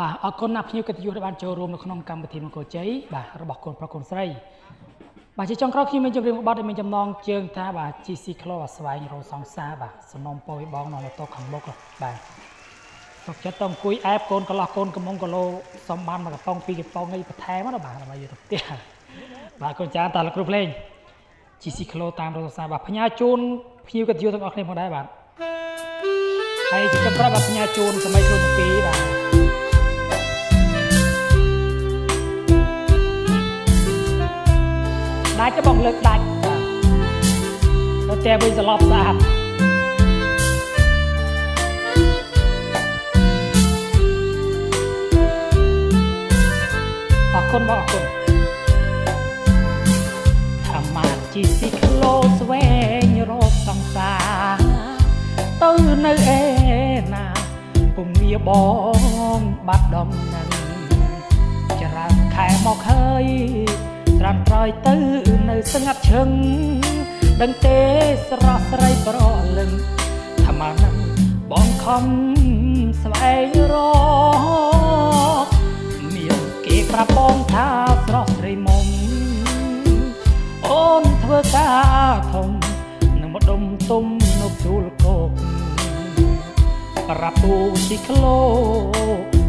បាទអរគុណណាស់ភ្ញៀវកិត្តិយសដែលបានចូលរួមនៅក្នុងកម្មវិធីមង្គលជ័យបាទរបស់កូនប្រុសកូនស្រីបាទជាចុងក្រោយខ្ញុំមានជម្រាបបទដែលមានចំណងជើងថាបាទ GC Clo ស្វែងរកសង្សារបាទសំណុំពរឲ្យបងនៅលើតុខាងមុខបាទសុខចិត្តទៅអង្គុយអែបកូនកន្លោះកូនកំងគីឡូសំបានមកកំប៉ុងពីរកំប៉ុងអីបន្ថែមណាបាទដើម្បីយកទៅផ្ទះបាទកូនចាតើលោកគ្រូភ្លេង GC Clo តាមរកសង្សារបាទផ្ញើជូនភ្ញៀវកិត្តិយសទាំងអស់គ្នាផងដែរបាទហើយជាចុងក្រោយបាទផ្ញើជូនសម័យខ្លួនទាំងពីរបាទដាច់ទៅបងលើកដាច់ទៅតែវិញសន្លប់ស្អាតអរគុណបងអរគុណថាមកជីស៊ីក្លូស្វែងរកសង្សារទៅនៅឯណាពុំមានបងបាត់ដំណឹងច្រើនខែមកហើយត្រាំត្រយទៅនៅស្ងាត់ឈឹងដឹងទេស្រស់ស្រីប្រលឹងថាមកនឹងបងខំស្វែងរកមានគេប្រាប់បងថាស្រស់ស្រីមុំអូនធ្វើការធំនឹងមកដុំទុំនៅទូលគោកប្រាប់ពូជីក្លូ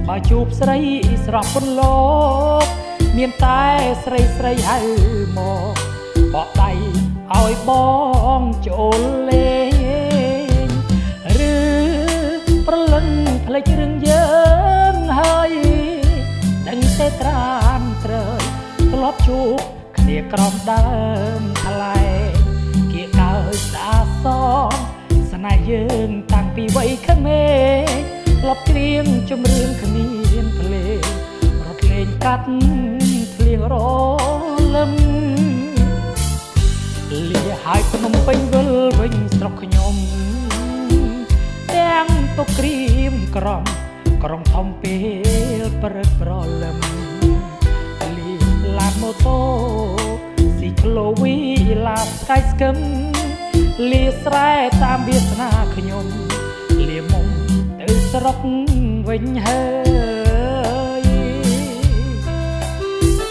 បើជួបស្រីស្រស់ពន្លោកមានតែស្រីស្រីហៅមកបកដៃឲ្យបងចូលលេងឬប្រលឹងផ្លេចរឿងយើងហើយដឹងទេត្រានត្រូវធ្លាប់ជួបគ្នាក្រំដើមថ្លែងគៀកកើស្ដាសងស្នេហ៍យើងតាំងពីវ័យក្មេងធ្លាប់ច្រៀងចម្រៀងគ្នាភ្លេងរត់លេងកាត់ភ្លៀងរលឹមលាហើយភ្នំពេញវិលវិញស្រុកខ្ញុំទាំងទុកក្រៀមក្រុងធំពេលព្រឹកព្រលឹមលាឡានម៉ូតូស៊ីក្លូវីឡាស្កាយស្គឹមលាស្រែតាមវាសនាខ្ញុំលាមុំទៅស្រុកវិញហើយ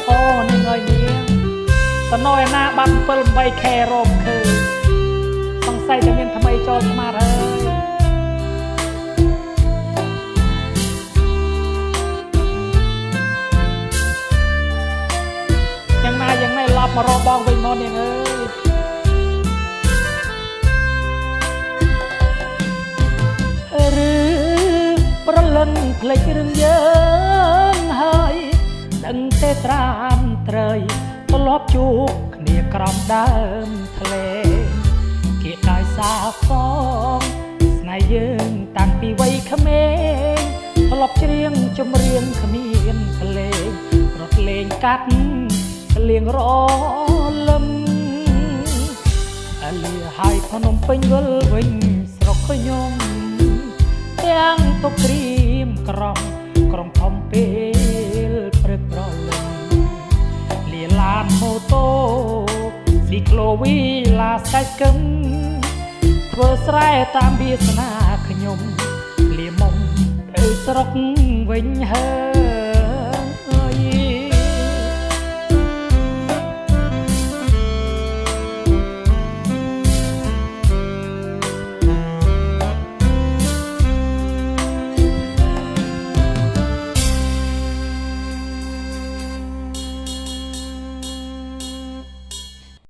អូនាងអើយនាងតណយណាបាត់7 8ខែរកឃើញសង្ស័យតែមានថ្មីចូលស្មាតហើយយ៉ាងណាឡប់មករកបងវិញមកនាងអើយឬប្រលឹងផ្លេចរឿងយើងហើយដឹងទេត្រាំត្រូវធ្លាប់ជួបគ្នាក្រំដើមធ្លេគៀកកាយសាសងស្នេហ៍យើងតាំងពីវ័យក្មេងធ្លាប់ច្រៀងចម្រៀងគ្មានភ្លេងរត់លេងកាត់ភ្លៀងរលឹមលាហើយភ្នំពេញវិលវិញស្រុកខ្ញុំទាំងទុកក្រៀមក្រុងធំពេលព្រឹកព្រលឹមលាឡានម៉ូតូស៊ីក្លូវីឡាស្កាយស្គឹមធ្វើស្រែតាមវាសនាខ្ញុំលាមុំទៅស្រុកវិញហើយ